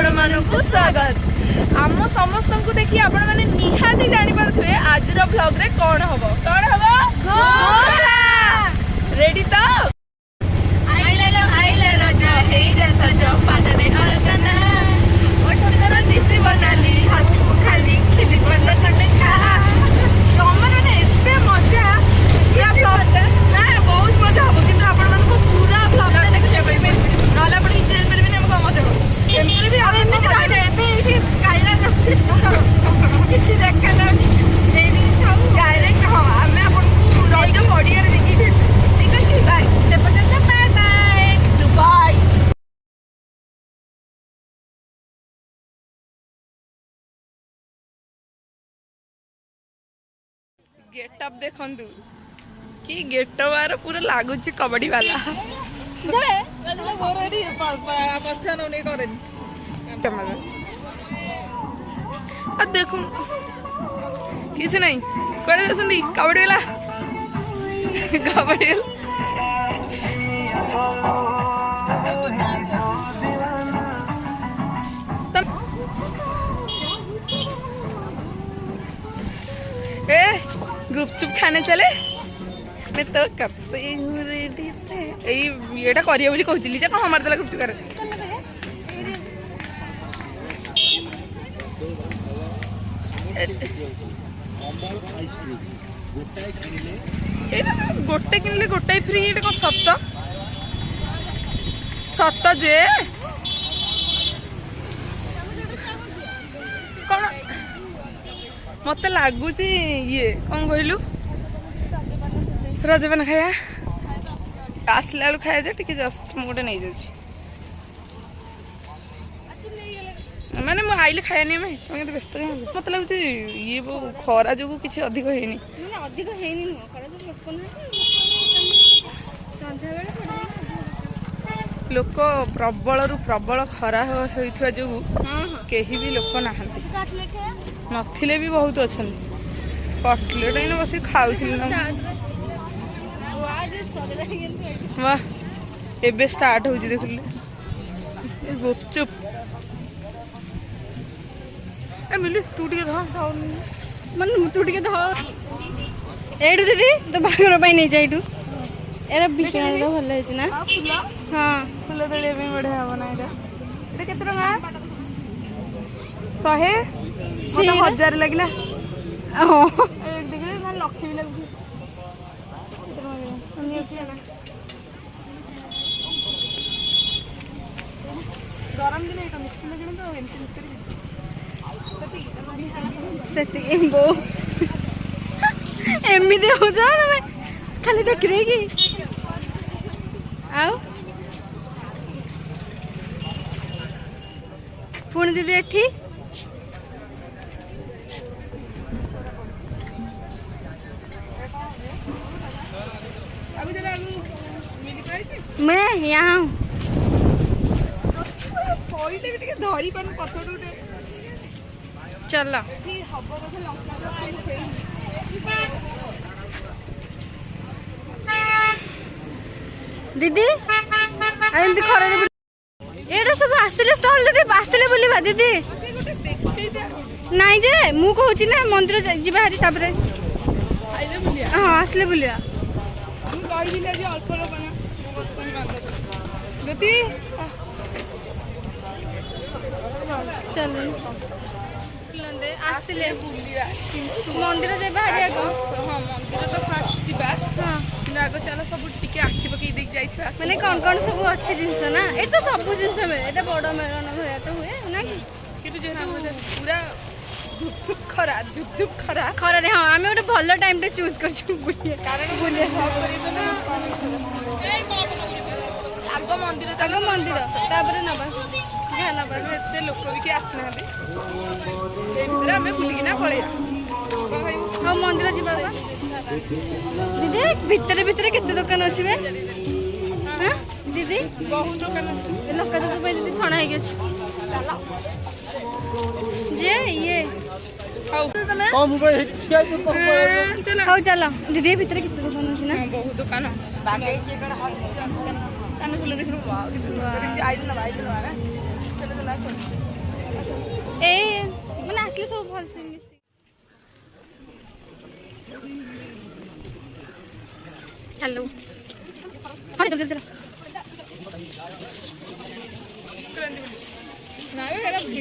आपण मानक स्वागत। आम समस्त को देखिए आपण माने निहाती जानि पारथुए आज रो व्लॉग रे कोन हबो रेडी तो आइले रज हेई जैसा पाद में अलकना ओठर कर दिसे बनाली हसी खाली खिली बन खटे खा जमन ने एते मजा पूरा व्लॉग ना बहुत मजा हबो किंतु आपण मन को पूरा व्लॉग रे देखिया पाइबे नला आपण की चैनल पर भी हमको मजा हबो एमसे भी हम एमते कहले एबे काइला किछि देखा ना एबी डायरेक्ट हां हमें आपण रज पडिया रे देखि ठीक अछि बाय सेपटे बाय बाय दुबई गेटअप देखंतु कि गेटअप आर पूरा लागुची कबड्डी वाला जाए मतलब बोरडी पछा नने करेन कैमरा आ देखो किसी नहीं करे जसंदी कबड्डी वाला कबड्डी ए गुपचुप खाने चले मैं तो कब से रेडी थे एटा करिया बोली कहउचिली जे कह मार देला गुपचुप करे गोटे किनले गोटाई फ्री एटा को सत्त जे कौन मत लगुच ये कौन कहलु रजपान खाया आसला बेलू खाया जे टिके जस्ट मुझे नहीं जाऊँ माने मु आइले खाया नहीं मैं तुम तो व्यस्त मत लगुच ये खरा जो किसी अधिक होनी लोक प्रबल रु प्रबल खरा होइथवा जो केही भी लोक नाहंती नथिले भी बहुत अच्छा कटलेट इन बस खाऊ वाह एबे स्टार्ट हो देखिले गुपचुप ए मिलु तू टिके ध मन तू टिके ध एडु दीदी तो बागर पाई नहीं जाइटू एरा बिचार तो भल है ना फूल हां फूल तळे भी बढ़िया हो ना एटा एटा केते टका 100 1000 लागला हां एक देखले ना लक्ष्य भी लागु गरम दिन एटा मिस्त्री लगे तो एमती मिस्त्री सेटिंग बो एमती हो जा तमे खाली देख रे की आओ पुणी दीदी एठी मैं यहाँ हूँ चल दीदी एमती खरा एटा सब आसिले स्टॉल दीदी आसिले बोलिबा दीदी नाइ जे मु कहूची ना मंदिर जिबा हारी तापरे आइले बुलिया हां आसिले बुलिया मु कहि दिले जे अल्प रो बना गति चल लंदे आसिले बुलिया मंदिर जेबा हारी आगो हां मंदिर तो फास्ट जिबा हां आगो चलो सब टिके आखि पकई देख जाइथबा माने कौन सब अच्छी जिंस ना ए तो सब जिंस मिले एटा बड़ मेलन भया तो हुए ना कि जे पूरा धुप खरा रे हां आमे ओटा भलो टाइम रे चूज करछु बुलिया कारण बुलिया आगो मंदिर तापर नबा जे नबा एते लोक भी के आसना हबे एमरा हमें बुली ना पळे हां मंदिर जिबा दीदी भितरे भितरे केते दुकान अछि बे हां दीदी बहुत दुकान अछि लोक तो पे दीदी छणा हे गेछ चलो जे ये हाउ तमे कम गए हिटिया तो कम चलो हाउ चलो दीदी भितरे केते दुकान अछि ना बहुत दुकान बाकी के कण कान फुले देखनु वाओ आइल ना चलो चला ए मैंने आसले सब भल से मिसी हेलो हाँ चल चल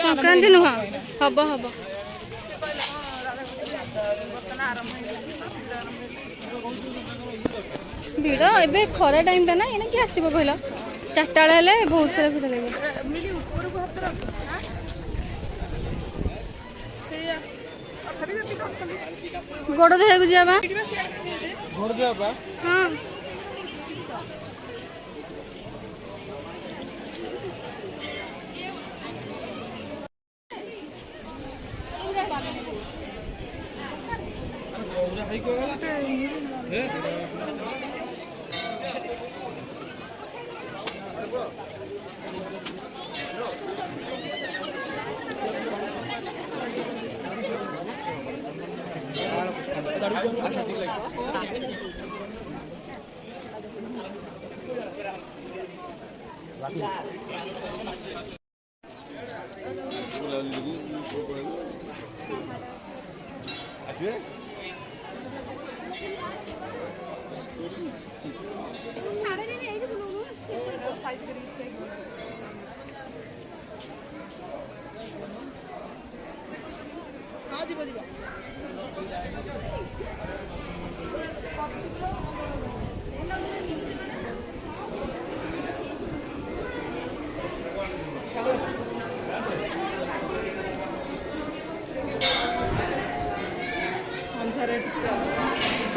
संक्रांति नुह हम हम भिड़ ए खरा टाइम टा ना ये कि आसो कहल 4टा बेले बहुत सारा भिड़ लगे गोड़ देखा जावा हाँ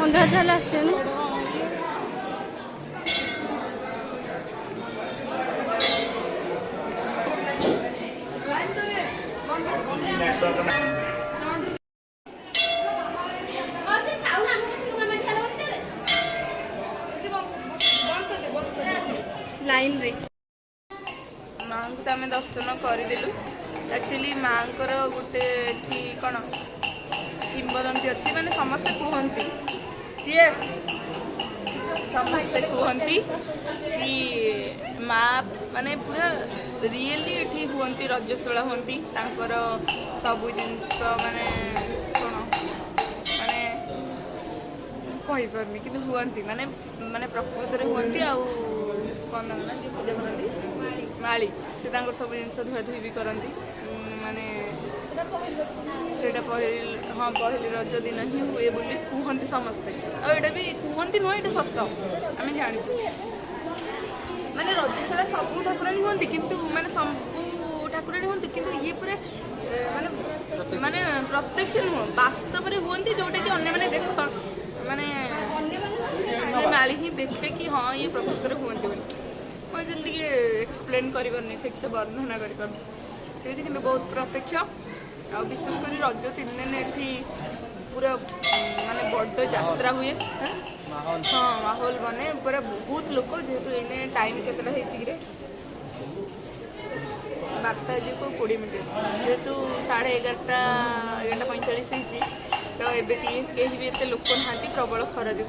अंधा झाला आसे लाइन रे माँ को आम दर्शन करदेलु एक्चुअली माँ गोटे कौन किंवदंती अच्छी माने समस्ते कहते किए समस्ते कहती कि माँ माने पूरा रियली ये हमें रजस्वला हमें सब जिनस माने कौन माने कहीपरनी कि हमें माने माने प्रकृत में हमें आउ कौन ना जी पूजा करती माली से सब जिन धुआ धुई भी करती माने सेटा हाँ पहली रज दिन ही हुए बोली कहते समस्ते आईटा भी कहती नुह ये सत आम जानी माने रजस्वला सब ठाकुराणी हमें किंतु माने सब ठाकुराणी हमें किंतु ये पूरा माने माने प्रत्यक्ष नुह वास्तव में हमें जोटा कि अन्य मैंने देख माने माली ही देखे कि हाँ ये प्रकृत में हमें बोली मुझे एक्सप्लेन कर ठीक से वर्णना कर बहुत प्रत्यक्ष आ विशेषकर रज 3 दिन ये पूरा माने बड़ यात्रा हुए हाँ माहौल बने पूरा बहुत लोक जेहेतु इने टाइम केतटा होइछि 12 को 20 मिनट जेहेतु 11:30 होइछि तो एबे कहीं भी एत लोक ना प्रबल खरा जो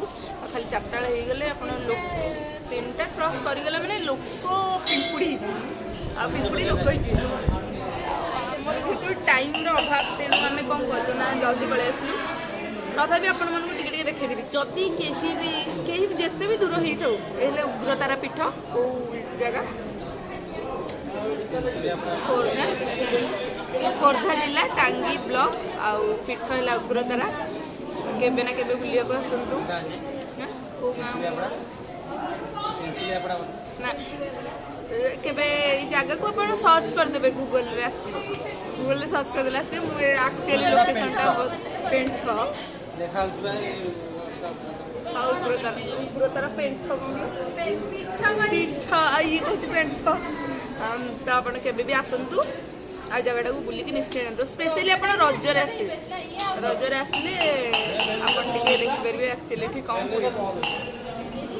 खाली 4टा हो गले आप लोक 3टा क्रॉस करगला मैंने लोक पिंपुड़ी आ पिंपुड़ी लोक जेहेतु टाइम अभाव तेणु आम कौन करूँ जल्दी पलि आसलु तथापि आपण मानक टिके देखी जदि कहीं जिते भी दूर हो उग्रतारा पीठ कौ जगह खोर्धा जिला टांगी ब्लॉक आउ पीठ है उग्रतारा केबे ना केबे बुलिया को आसतु कौ गाँव ना केबे जगह को आप सर्च करदे गूगल रे आसो गूगल सर्च करदे आसे actually location point Ugratara point point तो आप भी आसतु आ जगह को बुलिकी निश्चय जानते स्पेशली आप रजरे आसवे रजरे आसले आप देखिपारे एक्चुअली कौन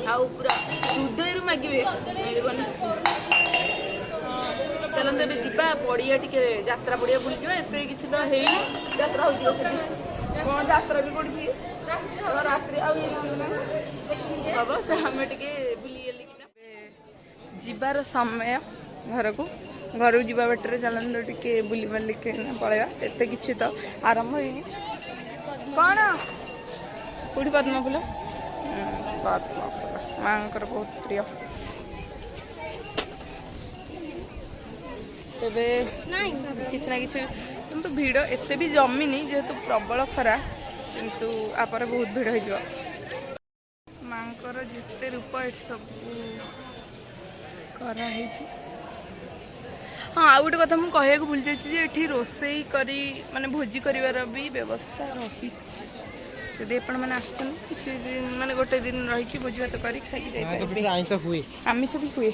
आउ पूरा हृदय मागे चलते जा पड़िया टे यात्रा पड़िया बुल एत कि तो है यात्रा हो कौन यात्रा भी पड़ी रात्रि हम टे बुली जीवार समय घर को घर को जावा बाटर चलते टे बुली बालिक पलैया एत कि तो आरंभ होनी कौन कौटी पद्म फूल पद्म फूल माँ बहुत प्रिय तेबे किसी ना कि तो भिड़ एत भी जमीनी जेहेतु प्रबल खरा किंतु आपर बहुत भिड़ हो माँ जिते रूप सब कराई हाँ आ गोटे कथा मुझे कहूँ भूल जाइए रोसई करी माने भोजी कर भी व्यवस्था रही जदि आपण मैंने आसन किसी दिन माने गोटे दिन रही भोजी भात कर खाई आमिष भी हुए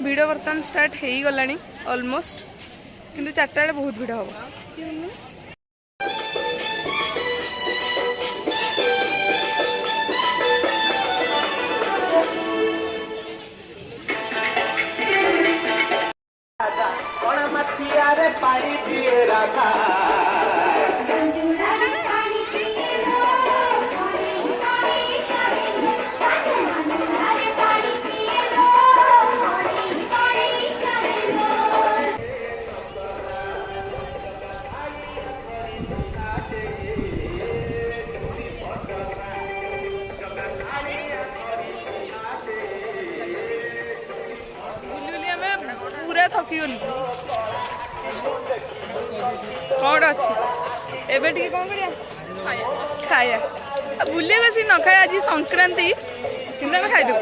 भिड़ बर्तमान स्टार्ट हो गला ऑलमोस्ट किंतु 4टा बेले बहुत भिड़ हम थकी गलु कौन अच्छी एवं टे कौन करिया खाया बुले सी न खाए आज संक्रांति कि खाईदे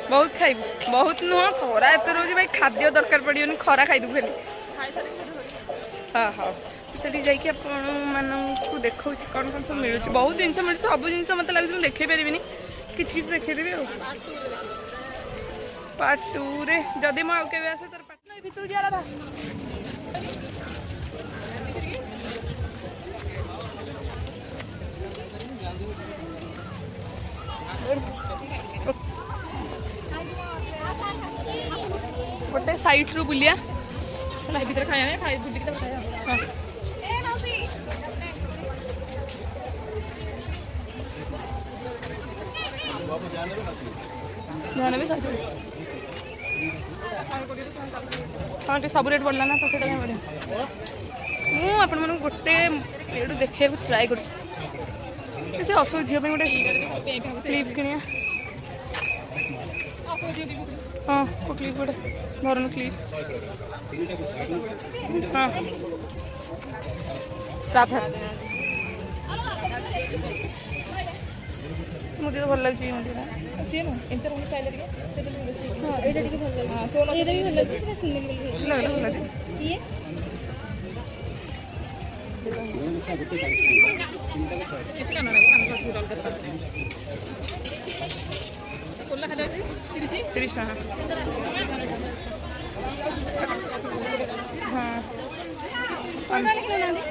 बहुत खाइबू बहुत नुह खरा एत रोज भाई खाद्य दरकार पड़ोनी खरा खाईदे खाली हाँ हाँ से जाकि आपको देखा कौन कौन सब मिलूँ बहुत जिन मिलूँ सब जिन मत लगे देखे पारि कि देखेदेवी पार्ट 2 रे जदि मैं आउ के आसे तर पार्ट नहीं भीतर जा रहा गोटे साइड रू बुलिया भीतर खाया ना खाई बुलिक खाया जाने भी सच हाँ सब रेट बढ़ला ना तो से बढ़िया मुझे आपण मैं गोटे ये देखा ट्राए कर असो झील गोटे क्लिप किनिया हाँ वो क्लिप गोटे धरन क्लिप हाँ राधा मुझे तो भल लगे सी नु एंतर हम स्टाइल रे से तो बेसी हां एटा टिके भल लगे हां स्टोन एटा भी भल लगे से सुनने के लिए लगे ये एटा ना हम को रोल कर कोल्ला खादा 30 ना हां अंदर निकल ना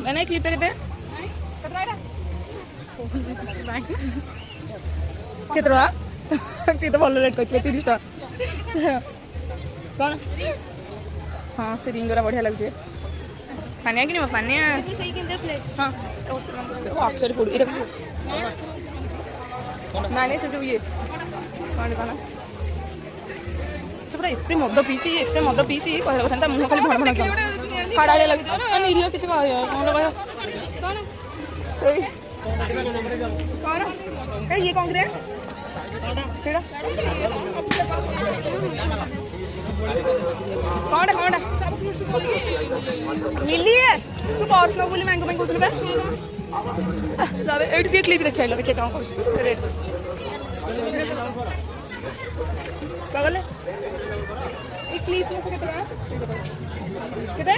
मैंने क्लिप करते कितना सी तो भल रेट कहते 30 टका कौन हाँ से रिंगरा बढ़िया लगे फानिया कि फानिया हाँ अक्षर पड़ी नानी से ये कौन कौन से पूरा एत मद पीची एत मद पीची कहला कथा मुह खाली भण भण फाड़ा लगे निरीह किसी कौन कौन से कौन ये कौन कौन कौन मिली है तू पर्स न बोली मैंगो मैं कहूँ ये क्लिप देखिए देखिए कौन रेट क्या बोले ये क्लिप में से कितने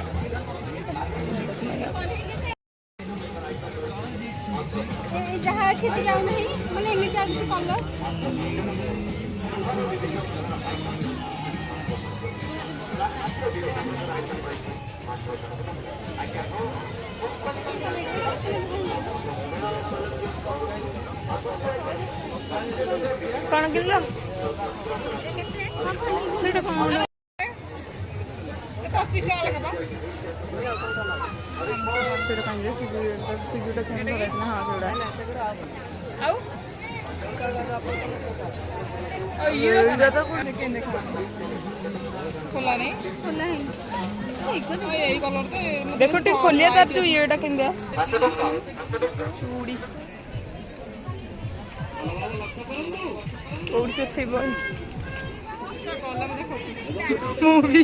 जहाँ अच्छे तो जाओ नहीं मतलब इमेज चार्ज से कम लो कौन किलो से कौन सिजुटा केन भरा हां जोड़ा आउ ये तो केन देखा खोला नहीं यही कलर तो देखो टे खोलिया कर तू येटा केन गया चूड़ी ओडी से थे बोल कलर देखो मूवी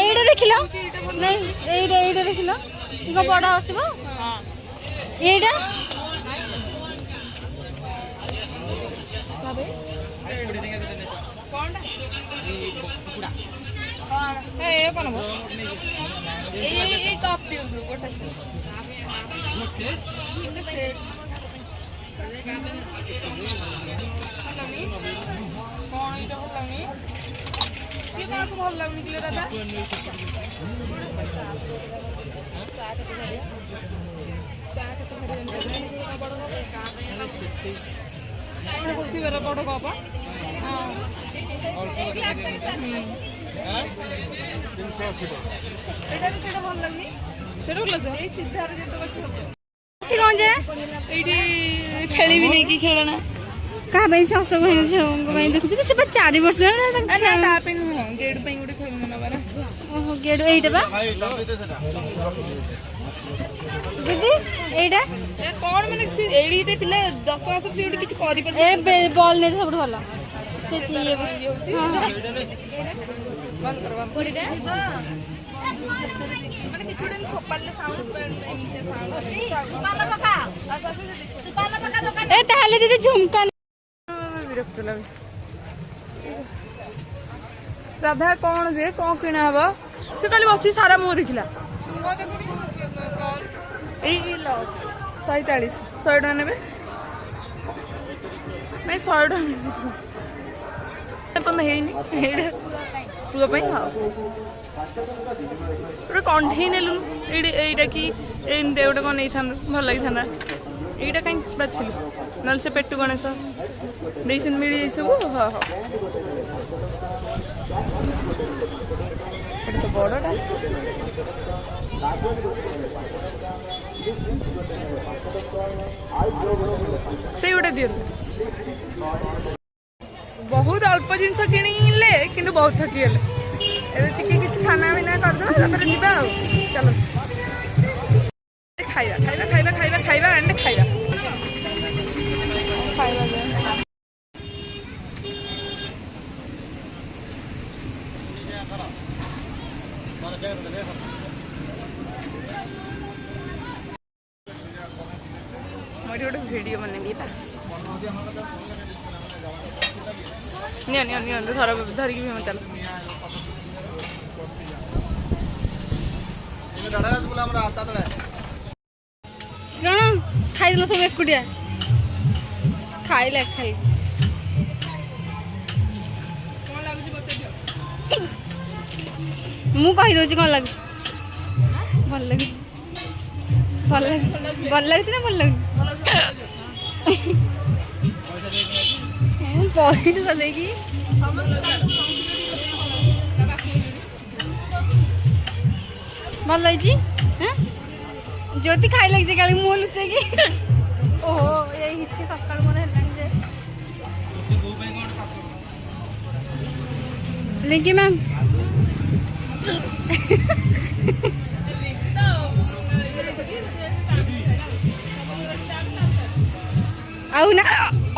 এইটা দেখিল নাই এইটা দেখিল ইগো বড় আসিব এইটা সবে কোনটা কোনটা এ কোন বস এই টপ দিও গোটা সে ଭଲ ଲାଗୁନି କିଲୋ ଦାଦା ବଡ କପ ସେଇଟା ଭଲ ଲାଗୁନି ସେଇଟା ଭଲ ଲାଗୁଛି ଏଇ ସିଧାରେ ଯେତେ କଣ ଯେ ଏଇଠି ଖେଳିବି ନେଇକି ଖେଳନା କାହା ପାଇଁ ସେ ଅଶୋକ ଭାଇ ଦେଖୁଛୁ ସେ 4 ବର୍ଷ ଗେଡ୍ ପାଇଁ ଗୋଟେ ଖେଳନା ନବାର ଓହୋ ଗେଡ୍ ଏଇଟା ବା ଦିଦି ଏଇଟା କଣ ମାନେ ଏଇଠି ପିଲା 10 ମାସ ସେ ଗୋଟେ କିଛି କରିପାରୁନି ଏ ବଲ୍ ନେଇ ସବୁଠୁ ଭଲ ସେ ଇଏ ହଉଛି ବନ୍ଦ କର କୋଡ଼ିଟା ମାନେ କିଛି ଗୋଟେ ଖୋପାଡିଲେ ସାଉଣ୍ଡ ଏ ତାହେଲେ ଦିଦି ଝୁମକା ବିରକ୍ତ ଲାଗୁଛି ରାଧା କଣ ଯେ କଣ କିଣା ହବ ସେ କାଲି ବସି ସାରା ମୁହଁ ଦେଖିଲା ଏଇ 140 100 ଟଙ୍କା ନେବେ ନାଇଁ 100 ଟଙ୍କା ନେବେ ଏପର୍ଯ୍ୟନ୍ତ ହେଇନି ପୁଅ ପାଇଁ ଆଉ ଗୋଟେ କଣ୍ଢେଇ ନେଲୁନୁ ଏଇଟା କି ଏମିତି ଗୋଟେ କ'ଣ ନେଇଥାନ୍ତୁ ଭଲ ଲାଗିଥାନ୍ତା ଏଇଟା କାହିଁକି ବାଛିଲୁ ନହେଲେ ସେ ପେଟୁ ଗଣେଶ ଦେଇଛନ୍ତି ମିଳିଯାଇଛି ସବୁ ହଁ ହଁ ଏଇଟା ତ ବଡ଼ଟା ସେଇ ଗୋଟେ ଦିଅନ୍ତୁ ବହୁତ ଅଳ୍ପ ଜିନିଷ କିଣିଲେ କିନ୍ତୁ ବହୁତ ଥକିଗଲେ ଏବେ ଟିକେ କିଛି ଖାନା ପିନା କରିଦେବା ତାପରେ ଯିବା ଆଉ ଚାଲ ଖାଇବା ଖାଇବା ଖାଇବା ଖାଇବା ଖାଇବା ଆଣ୍ଡ ଖାଇବା ଖାଇବା ମୋର ଗୋଟେ ଭିଡ଼ିଓ ବନେଇବି ତା ନିଅନ୍ତୁ ଧରିକି ବି ଚାଲ କଣ ଖାଇଦେଲ ସବୁ ଏକୁଟିଆ ଖାଇଲେ ଖାଇ ମୁଁ କହିଦଉଛି କ'ଣ ଲାଗୁଛି ଭଲ ଲାଗୁଛି ଭଲ ଲାଗୁଛି ନା ଭଲ ଲାଗୁଛି ପଇସା ଦେଇକି ଭଲ ହେଇଛି ଜ୍ୟୋତି ଖାଇ ଲାଗିଛି କାଲି ମୁଁ ଲୁଚେଇକି ଓହୋ ଏଇ ହିଚକି ସକାଳୁ ମୋର ହେଲାଣି ଯେ ଲିଙ୍କି ମ୍ୟାମ୍ ଆଉ ନା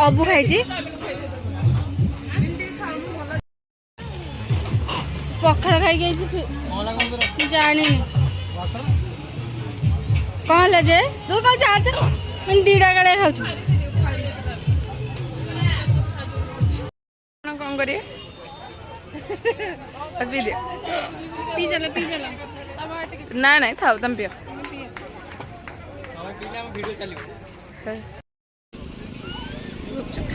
ଅବୁ ଖାଇଛି ପଖାଳ ଖାଇକି ଆଇଛି ଜାଣିନି କ'ଣ ହେଲା ଯେ ତୁ କ'ଣ ଚାହା ଦିଟା କାଳେ ଖାଉଛୁ कौन करिए पी दे पी चलो ना नहीं थाओ तुम पियो वीडियो चलिए गुपचुप